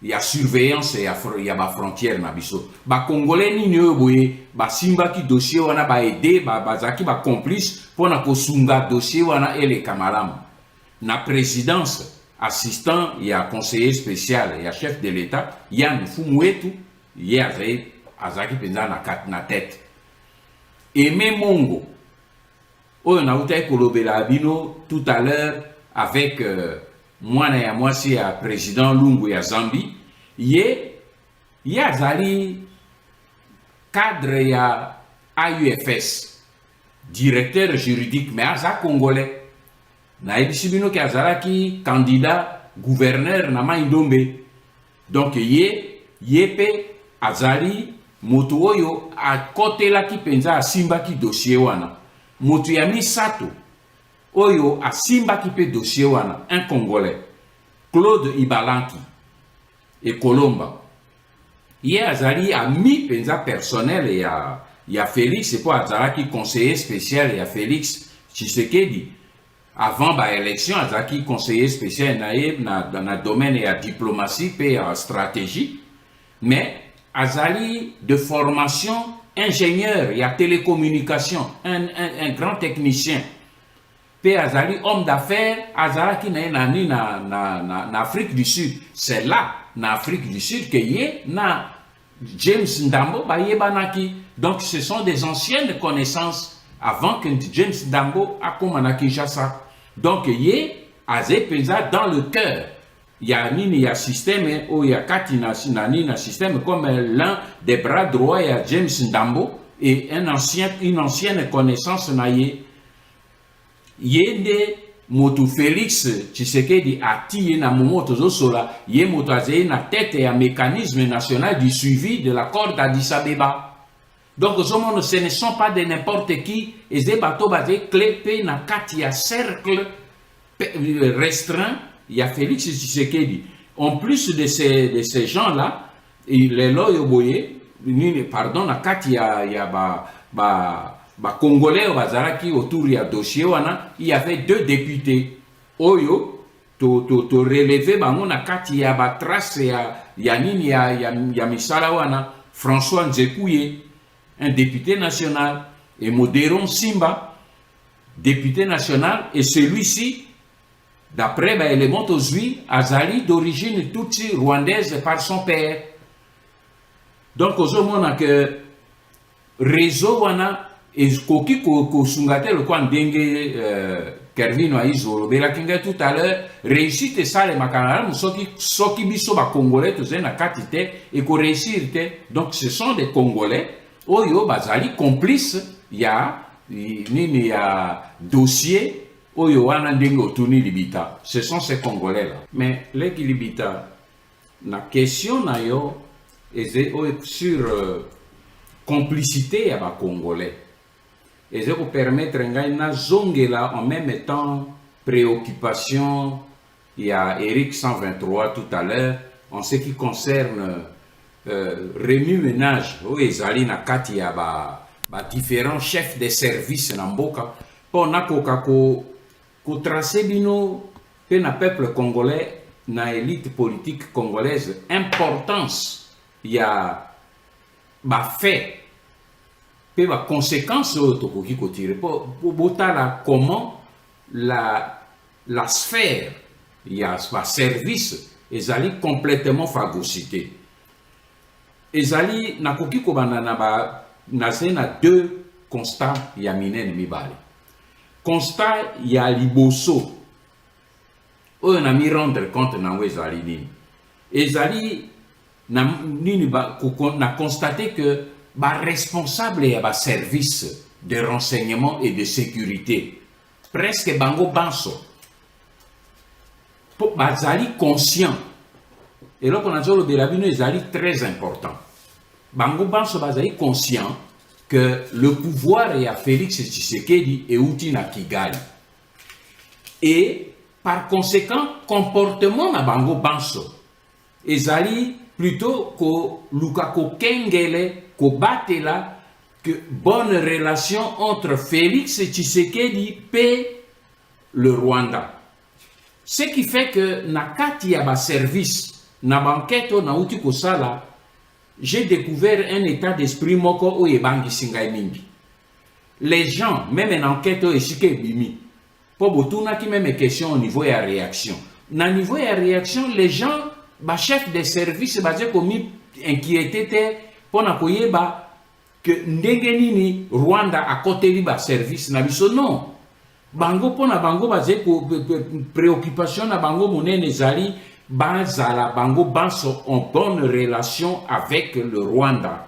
il y a surveillance et il y a ba frontière na biso ba congolais ni oyo boye ba simba ki dossier wana ba aider ba zaki ba complice pour na ko sunga dossier wana ele kamalam na présidence assistant il y a conseiller spécial il y a chef de l'état Yann Fumwetu il y a azaki penza na tête et même Mongo oyo na uta kolobela bino tout à l'heure avec mwana ya mwasi ya président Lungu ya Zambie ye azali cadre ya AUFS directeur juridique mais aza congolais na yebisi bino ke azalaki candidat gouverneur na Mai-Ndombe donc ye pe azali moto oyo akotelaki penza asimbaki dossier wana moto ya misato oyo asimbaki pe dossier wana un congolais Claude Ibalanki et Colomba ye azali ami penza personnel ya Félix et quoi azalaki conseiller spécial ya Félix Tshisekedi avant ba élection azalaki conseiller spécial na domaine ya diplomatie pe ya stratégie mais azali de formation ingénieur ya télécommunication un grand technicien pe azali homme d'affaires azalaki na Afrique du Sud c'est là na Afrique du Sud que ye na James Ndambo ba yebanaki donc ce sont des anciennes connaissances avant que James Ndambo akoma na Kinshasa donc ye azé penza dans le cœur il y a système où il y a katina système comme l'un des bras droits il y a James Ndambo et une ancienne connaissance na ye yende moto Félix Tshisekedi ati na momoto zosola ye moto azé na tête et un mécanisme national du suivi de l'accord d'Addis Abeba donc ce ne sont pas de n'importe qui et des bateaux basés clé pe na katia cercle restreint il y a Félix Tshisekedi en plus de ces gens là les loyoboye pardon na katia ya ba congolais bazaraki autour ya dossier wana il y avait 2 députés oyo to relever bango na kati ya ba trace ya nini ya misala wana François Nzekuye un député national et Modéron Simba député national et celui-ci d'après l'élément Ozui azali d'origine tutsi rwandaise par son père donc ozomona que réseau wana eskoki kosunga le kwa ndenge Kervin Waizo belaki ngai tout à l'heure réussite esalemaka malamu soki biso bacongolais tozali na kati te ekoréussir te donc ce sont des congolais oyo bazali complice ya nini ya dossier oyo wana ndenge otuni libita ce sont ces congolais là mais leki libita na question na yo eze sur complicité ya bacongolais et ça pour permettre na zongela en même temps préoccupation il y a Eric 123 tout à l'heure en ce qui concerne remue-ménage où ezali na kati ya ba différents chefs de service na mboka pour na ko tracer bino pe na peuple congolais na élite politique congolaise importance il y a ba fait pe ba conséquences tokoki ko tirer pour botala comment la sphère il y a ba service ezali complètement phagocyté ezali nakoki kobanda na deux constats ya minene mibale. Constat ya liboso oyo na mi rendre compte nango ezali nini, ezali na constater que responsable ya service de renseignement et de sécurité presque bango banso bazali conscient, et là qu'on a dit le bino ezali très important, bango banso bazali conscient que le pouvoir ya Félix Tshisekedi euti na Kigali, et par conséquent comportement na bango banso ezali plutôt ko lukako kengele ko batela que bonne relation entre Félix Tshisekedi et le Rwanda. Ce qui fait que na kati ya ba service na banquette na uti ko sala, j'ai découvert un état d'esprit moko o yebangi singai mingi. Les gens, même en enquête o esike bimi, po botuna ki même question au niveau ya réaction. Na niveau ya réaction, les gens ba chef de service ba je komi inquiété te pona koyeba que ndenge nini Rwanda a côté ba service na biso non. Bango pona bango ba je ko préoccupation na bango monene zali bazala bango banso en bonne relation avec le Rwanda,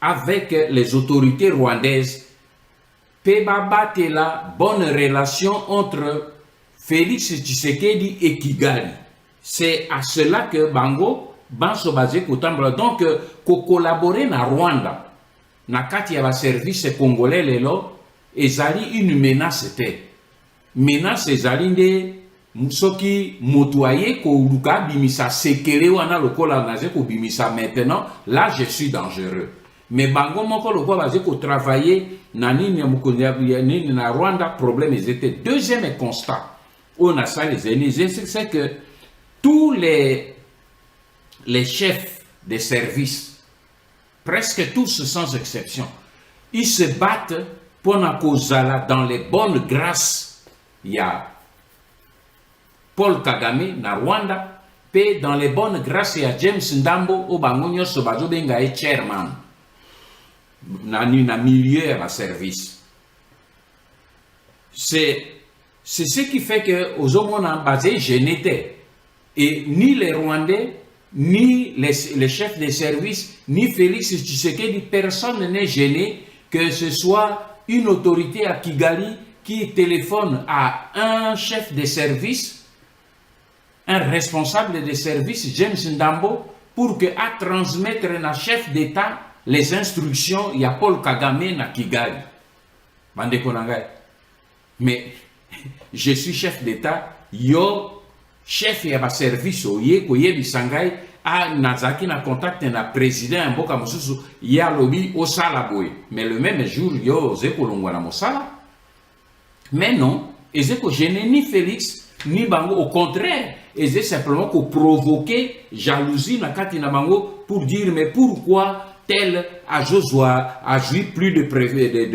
avec les autorités rwandaises. Pe babate la bonne relation entre Félix Tshisekedi et Kigali. C'est à cela que bango banso basé kotambla, donc ko collaborer na Rwanda na kati ya ba service congolais lelo ezali une menace te. Menace ezali nde soki motoye ko luka bimisa sekele wana lokola naze ko bimisa maintenant, là je suis dangereux. Mais bango moko lokwa basé ko travailler na nini nini na Rwanda, problème était. Deuxième constat on a ça les ennemis, c'est que tous les chefs des services, presque tous sans exception, ils se battent pour na kozala dans les bonnes grâces. Il y a Paul Kagame na Rwanda, pe dans les bonnes grâces il y a James Ndambo au bango nyonso bazo benga e chairman na milieu ya service. C'est ce qui fait que aux hommes basé génété, et ni les Rwandais ni les chefs de service ni Félix Tshisekedi, personne n'est gêné que ce soit une autorité à Kigali qui téléphone à un chef de service, un responsable de service, James Ndambo, pour que à transmettre à chef d'État les instructions, il y a Paul Kagame na Kigali. Bande konangay. Mais je suis chef d'État, yo chef ya ba service oye koye bisangai a nazaki na contact na président mboka mususu ya lobi au sala boy. Mais le même jour yo zeko longwa na mosala. Mais non, ezeko gêner ni Félix ni bango, au contraire, ezeko simplement ko provoquer jalousie na kati na bango pour dire mais pourquoi tel à Joshua a joui plus de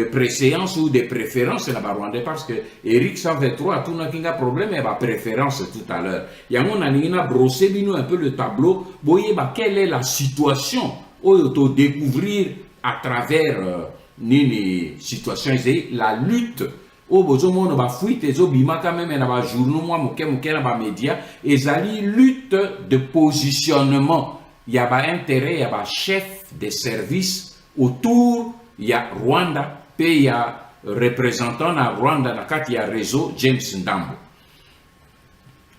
préséance ou de préférence là-bas rwandais, parce que Eric 123 a tout un problème et préférence tout à l'heure. Il y a un brossé un peu le tableau, voyez quelle est la situation auto découvrir à travers nini situation, la lutte au besoin de fuite et obima quand même na ba journaux moi moke na ba média ezali lutte de positionnement. Il y a un intérêt, il y a un chef de service autour, il y a Rwanda, puis il y a représentant à Rwanda, il y a réseau James Ndambo.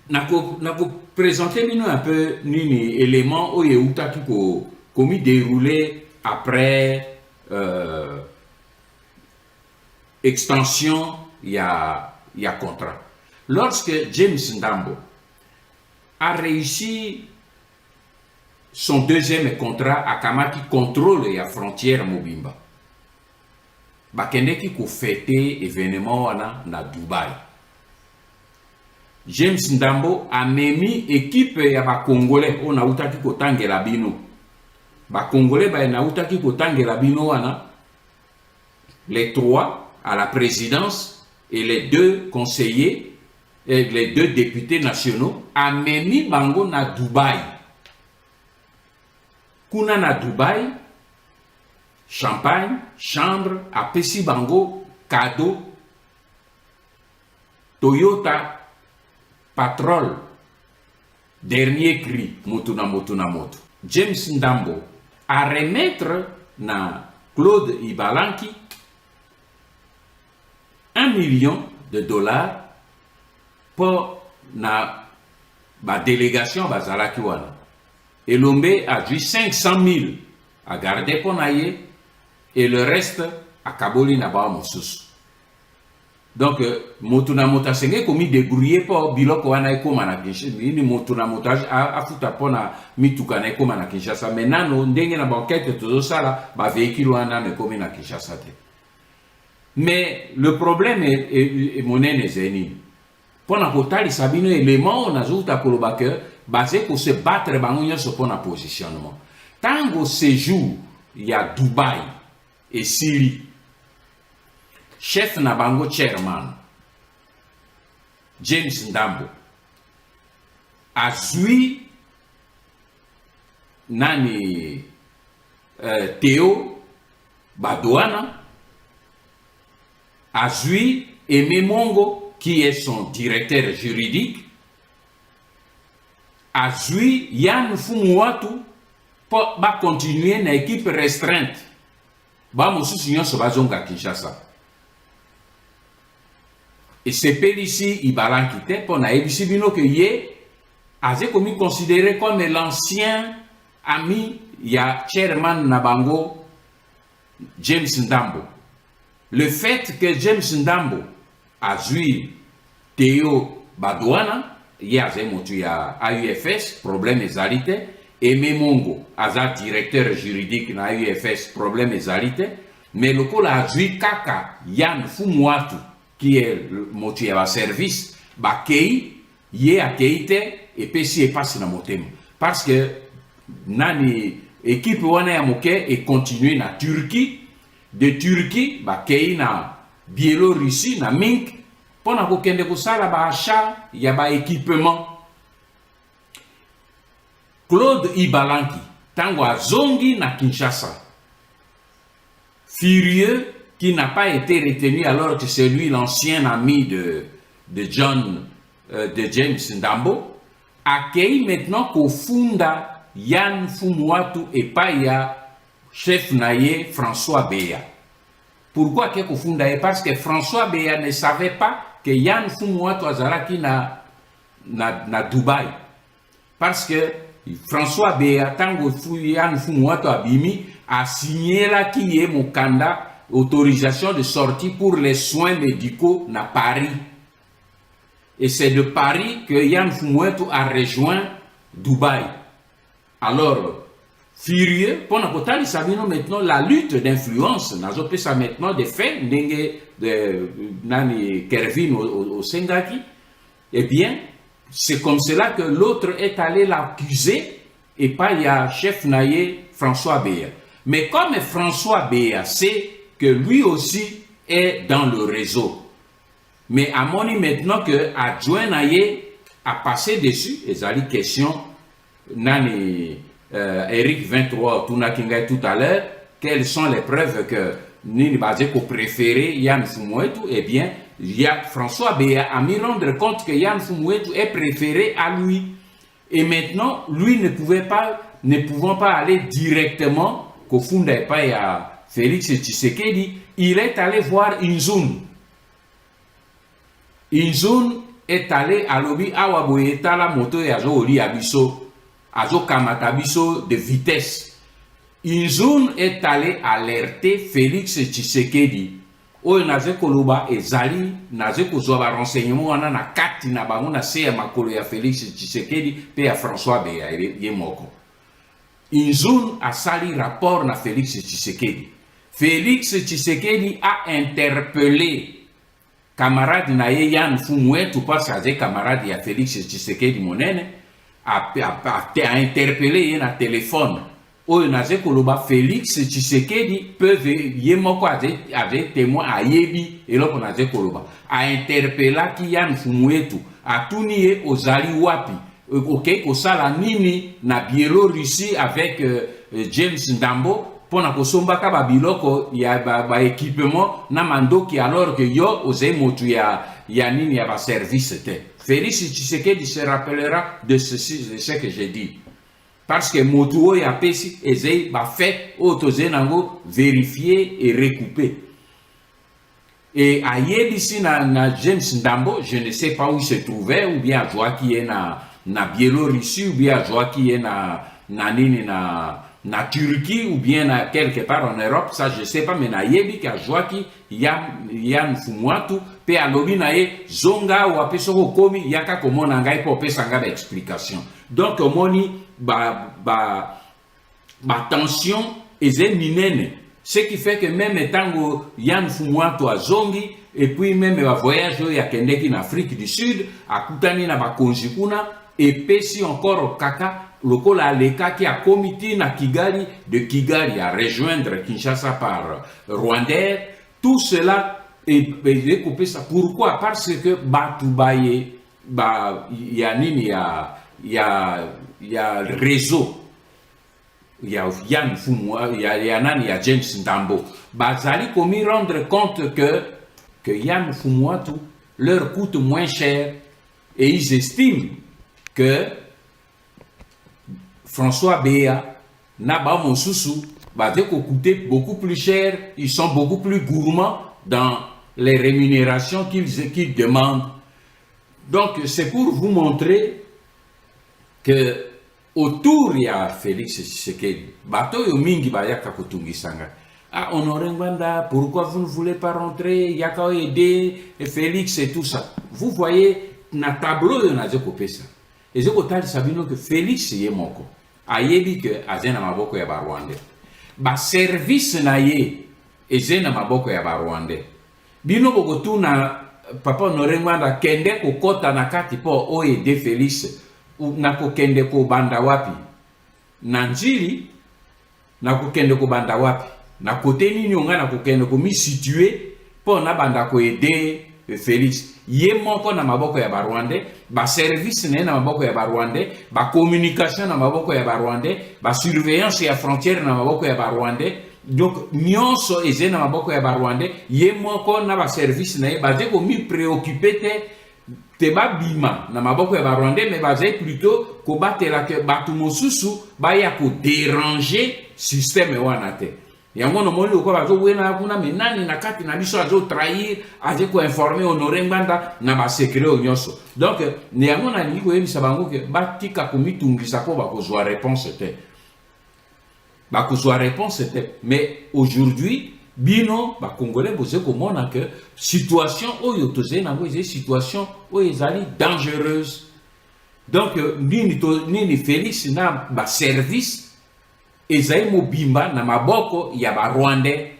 Je vais présenter un peu les éléments où il y a commis déroulé après extension, il y a contrat. Lorsque James Ndambo a réussi son deuxième contrat à Kamaki contrôle la frontière Mobimba. Bakende ki ko fêté événement wana na Dubaï. James Ndambo a memi équipe ya ba Congolais on a utaki ko tangela bino. Ba Congolais ba na utaki ko tangela bino wana. Les trois à la présidence et les deux conseillers et les deux députés nationaux a memi bango na Dubaï. kuna na Dubaï champagne chambre apesi bango cadeau Toyota Patrol dernier cri moto na moto. James Ndambo a remettre na Claude Ibalanki $1 million pour na ba délégation bazalaki wana. Elombe a dû 500 000 à garder pour naye et le reste à Kaboli na ba mosusu. Donc motuna mota senge komi débrouiller pour biloko wana ekoma na Kinshasa ni motuna montage a futa pona mituka na ekoma na Kinshasa maintenant ndenge na banquette todo sala ba véhicule wana me komi na Kinshasa te. Mais le problème est monene zeni pona kotali sabino élément on azuta koloba que basé pour se battre bango nyonso pona positionnement tango séjour il y a Dubaï et Syrie. Chef Nabango chairman James Ndambo a zui nani Théo Badouana a zui Aimé Mongo qui est son directeur juridique a zui Yann Fumuatu pour continuer na équipe restreinte ba mosusu nyonso bazonga Kinshasa. Et c'est ici Ibalanki te pour na ebisi bino que ye a commis considéré comme l'ancien ami ya chairman Nabango James Ndambo. Le fait que James Ndambo a joué Théo Badouana, ye a motu ya AUFS problème ezalité et Memongo aza directeur juridique na AUFS problème ezalité mais le col a joué Kaka Yann Fumuatu qui est le motu ya service ba kei ye a keite et pesi e passe na motema parce que nani équipe wana ya moke et continue na Turquie de Turquie ba kei na Biélorussie na Minsk pona ko kende ko sala ba achat ya ba équipement. Claude Ibalanki tango azongi na Kinshasa furieux qui n'a pas été retenu alors que c'est lui l'ancien ami de James Ndambo, accueille maintenant qu'au funda Yann Fumuatu et Paya, chef naye François Béa. Pourquoi qu'au funda? Parce que François Béa ne savait pas que Yann Fumuatu azalaki na Dubaï. Parce que François Béa, tango Yann Fumuatu abimi, a signé là qui est Mokanda autorisation de sortie pour les soins médicaux à Paris. Et c'est de Paris que Yann Fumuatu a rejoint Dubaï. Alors, furieux, pendant que Sabino maintenant la lutte d'influence, nous avons ça maintenant des faits, de Nani Kervin au Sengaki, eh bien, c'est comme cela que l'autre est allé l'accuser et pas il y a chef naïe François Béa. Mais comme François Béa sait que lui aussi est dans le réseau. Mais à mon avis maintenant que adjoint naïe a passé dessus, et a dit question, Nani Eric 23 tout à l'heure, quelles sont les preuves que Nini Bazeko préféré Yann Fumuatu? Eh bien, François Béa a mis rendre compte que Yann Fumuatu est préféré à lui. Et maintenant, lui ne pouvant pas aller directement qu'au fond n'est pas à Félix Tshisekedi, il est allé voir Inzoun. Inzoun est allé à l'obi awaboyeta la moto et azo oli abiso, azo kamatabiso de vitesse. Inzoun est allé alerter Félix Tshisekedi. Oyo naze koloba ezali naze kozwa renseignement wana na kati na bango na se ya makolo ya Félix Tshisekedi pe ya François Béa ye moko. Inzoun a sali rapport na Félix Tshisekedi. Félix Tshisekedi a interpellé camarade na ye Yann Fumuatu parce que c'est camarade ya Félix Tshisekedi monene a interpellé ye na téléphone. Oyo naze koloba Félix Tshisekedi peut ye moko avec témoin a yebi et loko naze koloba a interpellé ki Yann Fumuatu a tuniye ozali wapi ok kosala nini na Biélorussie avec James Ndambo pona kosombaka ba biloko ya ba équipement na mandoki alors que yo ose motu ya nini ya ba service te. Félix Tshisekedi se rappellera de ceci, de ce que j'ai dit. Parce que motu o ya pesi eze ba fait otoze nango vérifier et recouper. Et à Yébissi na James Ndambo, je ne sais pas où il se trouvait, ou bien à Joaki est na Biélorussie, ou bien à Joaki est na Turquie, ou bien à quelque part en Europe, ça je ne sais pas, mais na Yébi à Joaki, Yann Fumwatu, pe à Lobi na ye, Zonga ou apesoko komi, yaka komo nangai po pesanga d'explication. Donc, moni, ba tension, eze minene. Ce qui fait que même étant Yann Fumwato à Zongi, et puis même va voyager à Kendeki en Afrique du Sud, à Koutani na Bakonjikuna, et Pessi encore Kaka, le col à l'Eka qui a comité na Kigali, de Kigali à rejoindre Kinshasa par Rwandais, tout cela est découpé ça. Pourquoi? Parce que Batoubaye, il y a le réseau. Il y a Yann Fumwa, il y a James Ndambo. Bazali commis rendre compte que Yann Fumwa tout leur coûte moins cher et ils estiment que François Béa, Naba Monsusu, va coûter beaucoup plus cher, ils sont beaucoup plus gourmands dans les rémunérations qu'ils demandent. Donc c'est pour vous montrer que autour il y a Félix Tshisekedi. Bato yo mingi ba yaka kotungisanga. Ah, Honoré Ngwanda, pourquoi vous ne voulez pas rentrer? Yaka aider Félix et tout ça. Vous voyez, na tableau de na zeko pesa. Et zeko tali sabino que Félix yé moko. Ayebi que azena maboko ya Rwanda. Ba service na ye ezena maboko ya Rwanda. Bino bokotu na papa Honoré Ngwanda kende kokota na kati po o aider Félix. Na kokende ko banda wapi na njili na kokende ko banda wapi na kote nini onga na kokende ko mi situer po na banda ko aider Félix ye moko na maboko ya Rwandais ba service na maboko ya Rwandais ba communication na maboko ya Rwandais ba surveillance ya frontière na maboko ya Rwandais donc nyonso eze na maboko ya Rwandais ye moko na ba service na ba de ko mi préoccuper te ba bima na maboko ya Rwandais mais bazai plutôt ko batela ke batu mosusu ba ya ko déranger système wana te yango no moli ko bazo wena kuna menani na kati na biso azo trahir aze ko informer Honoré Ngwanda na ba secret onyoso donc ne yango na liko yebisa bango ke batika ko mitungisa ko ba ko zwa réponse te ba ko zwa réponse te mais aujourd'hui bino ba congolais boze komona que situation oyo toze na ngo situation oyo ezali dangereuse donc nini Félix na ba service ezali mobimba na maboko ya ba Rwandais.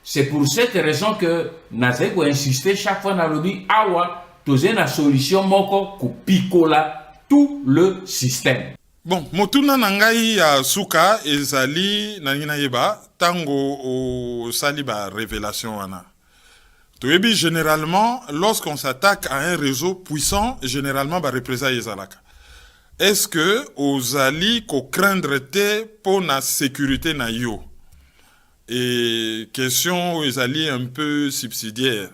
C'est pour cette raison que naze ko insister chaque fois na lobi awa toze na solution moko ko pikola tout le système. Bon, motuna nangai ya suka ezali nangina yeba tango o saliba révélation wana. Toyebi généralement lorsqu'on s'attaque à un réseau puissant, généralement ba représailles ezalaka. Est-ce que ozali ko craindre te pour na sécurité na yo? Et question ezali un peu subsidiaire.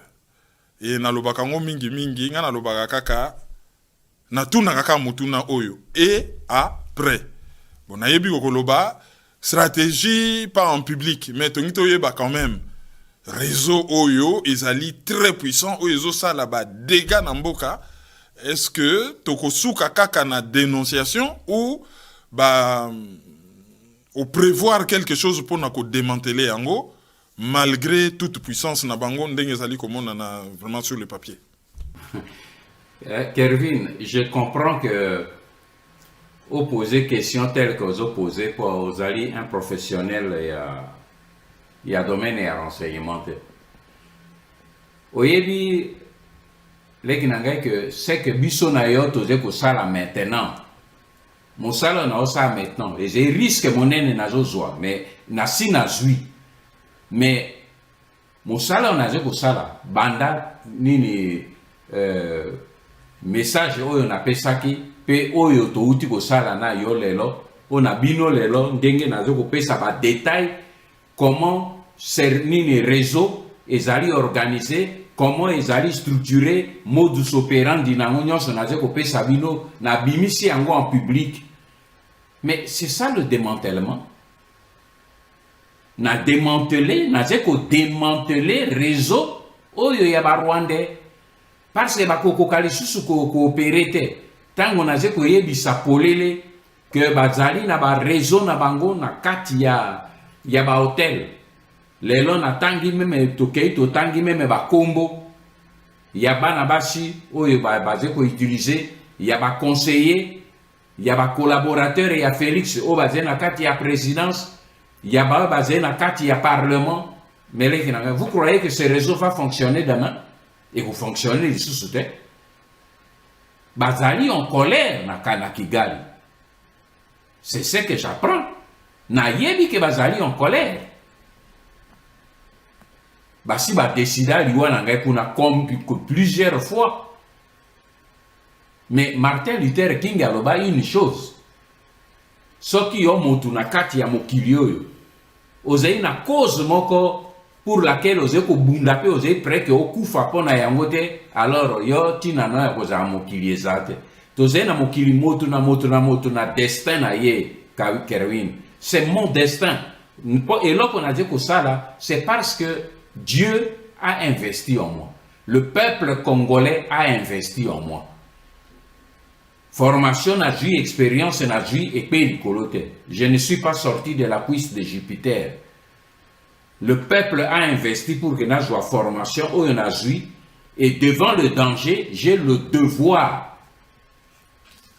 Et na lobaka ngo mingi nga na lobaka kaka na tuna kaka mutuna oyo et après bon nayebi kokoloba stratégie pas en public mais tongito yeba quand même réseau oyo ezali très puissant oyo ezo sala ba dégâts na mboka. Est-ce que tokosuka kaka na dénonciation ou ba au prévoir quelque chose pour na ko démanteler yango malgré toute puissance na bango ndenge ezali komona na vraiment sur le papier? Kervin, je comprends que vous posez question telle que vous posez pour vous aller un professionnel et à domaine et à renseignement. Oyebi, les que c'est que bisonayo toze ko sala maintenant. Mon sala na osa maintenant. Et j'ai risque mon nene na zozwa, mais na si na zui. Mais mon sala na ko sala banda nini message oyo na pesaki pe oyo to uti ko sala na yo lelo on a bino lelo ndenge nazo ko pesa ba détail comment nini réseau ezali organisé, comment ezali structuré, modus operandi nango nyonso nazo ko pesa bino na bimisi yango en public. Mais c'est ça le démantèlement. Na démantelé, nazo ko démanteler réseau oyo ya ba Rwandais parce que ba kokokali susu ko coopérer te. Tango nazo ko yebisa polele que bazali na ba réseau na bango na kati ya ba hôtel. Lelo na tangi meme tokei to tangi meme ba kombo ya bana basi oyo baze ko utiliser, ya ba conseiller, ya ba collaborateur ya Félix o baze na kati ya présidence, ya ba baze na kati ya parlement. Mais vous croyez que ce réseau va fonctionner demain et vous fonctionnez les sous-soutens? Bazali en colère na Kigali. C'est ce que j'apprends. Na yebi que bazali en colère. Basi ba décida liwa nanga kuna comme plusieurs fois. Mais Martin Luther King a loba une chose. Soki yo motu na kati ya mokili oyo. Ozei na cause moko pour laquelle osé ko bunda pe osé près que okufa pona yangote, alors yo tina no ya koza mokili ezate. Tozé na mokili motu na destin na ye Kerwin. C'est mon destin. Et là qu'on a dit que ça là, c'est parce que Dieu a investi en moi. Le peuple congolais a investi en moi. Formation n'a joué, expérience n'a joué et péricolote. Je ne suis pas sorti de la cuisse de Jupiter. Le peuple a investi pour que nous ayons formation où on a joué. Et devant le danger, j'ai le devoir.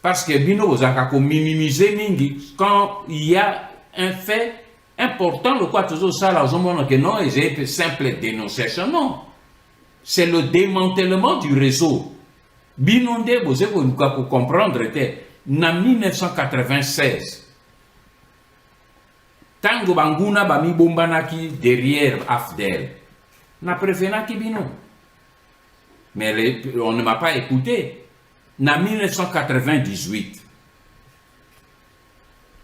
Parce que bino ozakako minimiser mingi quand il y a un fait important, le quoi toujours ça là, que non, c'est simple dénonciation, non. C'est le démantèlement du réseau. Binonde, vous avez comprendre, en 1996, Tango Banguna Bami Bombanaki derrière Afdel, n'a prévenaki Bino. Mais on ne m'a pas écouté. En 1998,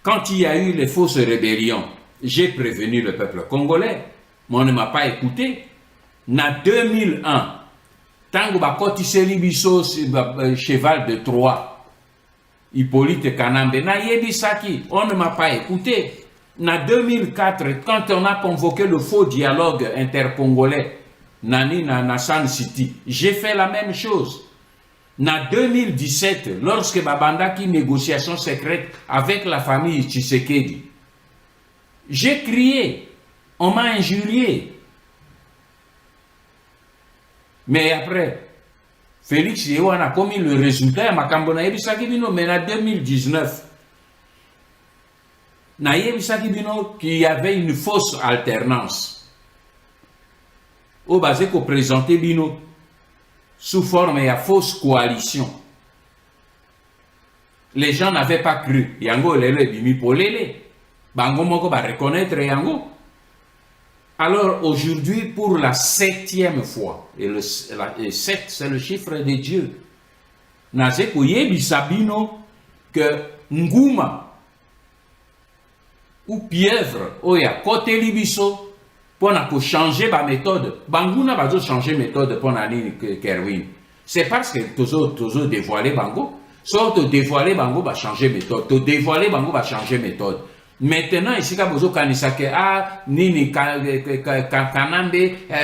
quand il y a eu les fausses rébellions, j'ai prévenu le peuple congolais, mais on ne m'a pas écouté. En 2001, Tango Bakotiseli Bisso, cheval de Troie, Hippolyte Kanambe, na Yebisaki, on ne m'a pas écouté. En 2004, quand on a convoqué le faux dialogue intercongolais, Nani na San City, j'ai fait la même chose. En 2017, lorsque Babandaki négociation secrète avec la famille Tshisekedi, j'ai crié, on m'a injurié. Mais après, Félix Yewan a commis le résultat, mais en 2019, qu'il y avait une fausse alternance. Au basé qu'on présentait Bino sous forme de fausse coalition. Les gens n'avaient pas cru. Yango lele bimi polele. Bango moko ba reconnaître Yango. Alors aujourd'hui, pour la 7e fois, et le 7 c'est le chiffre de Dieu, Nazeko yebi sabino que Nguma ou Pièvre, oya côté libiso, pour changer ma méthode. Banguna va changer méthode pour Nani Kerwin. C'est parce que toujours dévoilé Bango. Soit te dévoiler Bango va changer méthode. Te dévoiler Bango va changer méthode. Maintenant, ici, quand vous avez Nini Kanambe,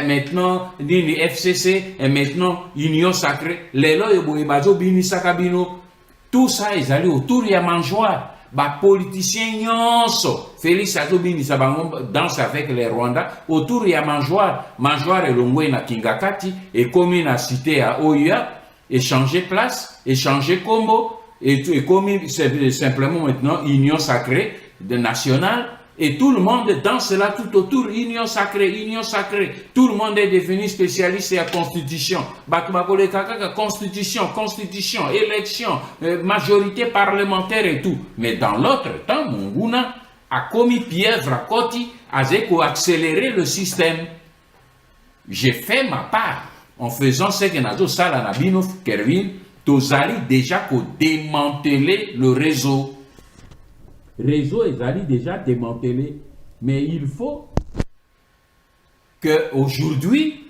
maintenant Nini FCC, et maintenant Union Sacrée, les lois de Bini Sakabino, tout ça, ils allaient autour de la mangeoire. Ba politiciens nyonso Félix Azobini Sabango danse avec les Rwandais autour il y a mangeoire et Longwe na Kingakati et commune à cité à Oya échanger place échanger combo et commune c'est simplement maintenant union sacrée de nationale et tout le monde danse là tout autour union sacrée tout le monde est devenu spécialiste à constitution constitution élection majorité parlementaire et tout mais dans l'autre temps Munguna a commis Pièvre à Koti a accéléré le système. J'ai fait ma part en faisant ce que Nazo Sala Nabino Kerwin Tozali déjà qu'au démanteler le réseau. réseau ezali déjà démantelé. Mais il faut que aujourd'hui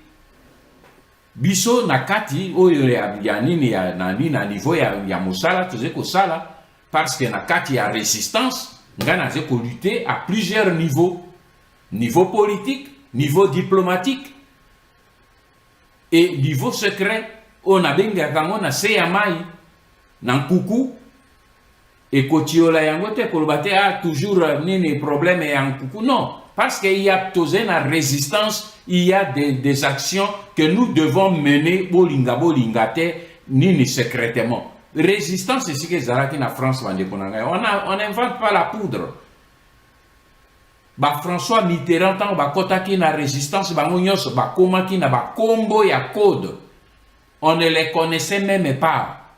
biso nakati oyo ya nini ya nani na niveau ya mosala toze ko sala parce que nakati ya résistance ngana ze ko lutter à plusieurs niveaux, niveau politique, niveau diplomatique et niveau secret. On a benga kango na se ya mai na nkuku et kotiola yango te kolobate a toujours nini problème ya nkuku. Non, parce qu'il y a tosé la résistance, il y a des actions que nous devons mener bolingate nini secrètement. Résistance c'est ce que zaraki na France on n'invente pas la poudre. Ba François Mitterrand tant ba kotaki na résistance bango nyonso ba komaki na ba kombo ya code. On ne les connaissait même pas.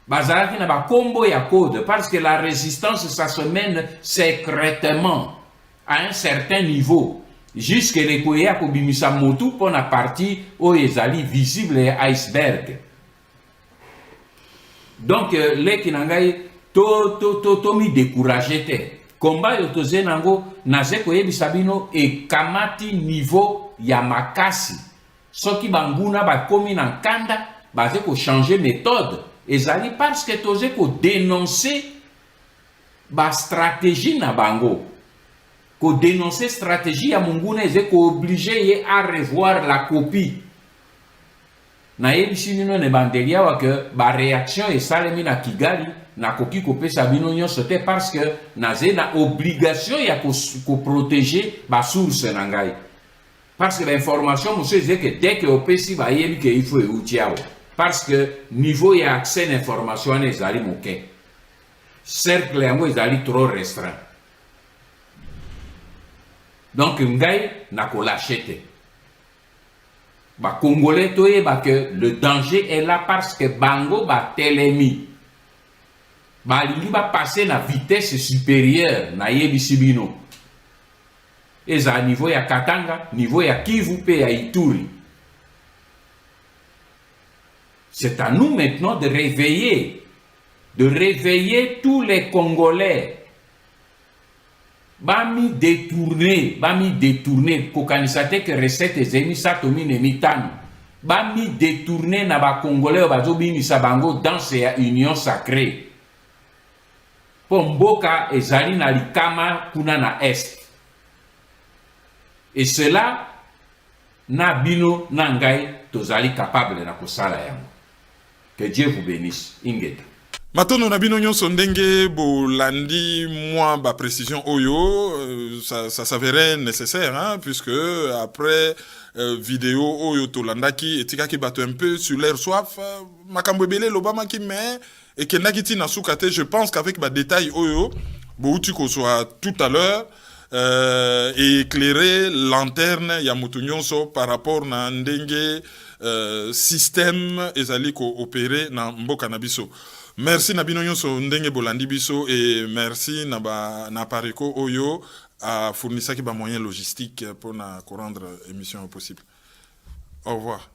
Bazaraki na ba kombo ya code parce que la résistance ça se mène secrètement à un certain niveau jusque les koya ko bimisa motu pour la partie où ezali visible iceberg. Donc les kinangai to mi découragé te combat yo toze nango naze ko yebisa bino e kamati niveau ya makasi soki banguna ba komi na kanda baze ko changer méthode ezali parce que toze ko dénoncer ba stratégie na bango ko dénoncer stratégie ya munguna eze ko obligé à revoir la copie na yebisi bino ne bandelia wa que ba réaction esalemi na Kigali na koki kopesa bino nyonso te parce que naze na obligation ya ko protéger ba source na ngai parce que l'information monsieur c'est que dès que opesi ba yebi que il faut eutiao parce que niveau ya accès à l'information ezali moke cercle yango ezali trop restreint donc ngai na ko lâcher te ba congolais toyeba que le danger est là parce que bango ba telemi balingi ba passer na vitesse supérieure na yebisi bino eza niveau ya Katanga, niveau ya Kivu pe ya Ituri. C'est à nous maintenant de réveiller tous les Congolais. Bami détourner, kokanisate que recette ezemi satomi ne mitano. Bami détourner na ba Congolais bazo bini sabango dans cette union sacrée. Pomboka ezali na likama kuna na est. Et cela na bino na ngai tozali capable na kosala yango. Que Dieu vous bénisse. Ingeta. Matono na bino nyonso ndenge bolandi moi ba précision oyo ça s'avérait nécessaire hein, puisque après vidéo oyo tolandaki etikaki bato un peu sur leur soif makambo ebele lobama ki mais et que nakiti na sukate je pense qu'avec ba détail oyo bouti ko soit tout à l'heure et éclairer lanterne ya mutu nyonso par rapport na ndenge système ezali ko opérer na mboka na biso. Merci na bino nyonso ndenge bolandi biso et merci na pareko oyo a fournisaki ba moyens logistiques pour na rendre émission possible. Au revoir.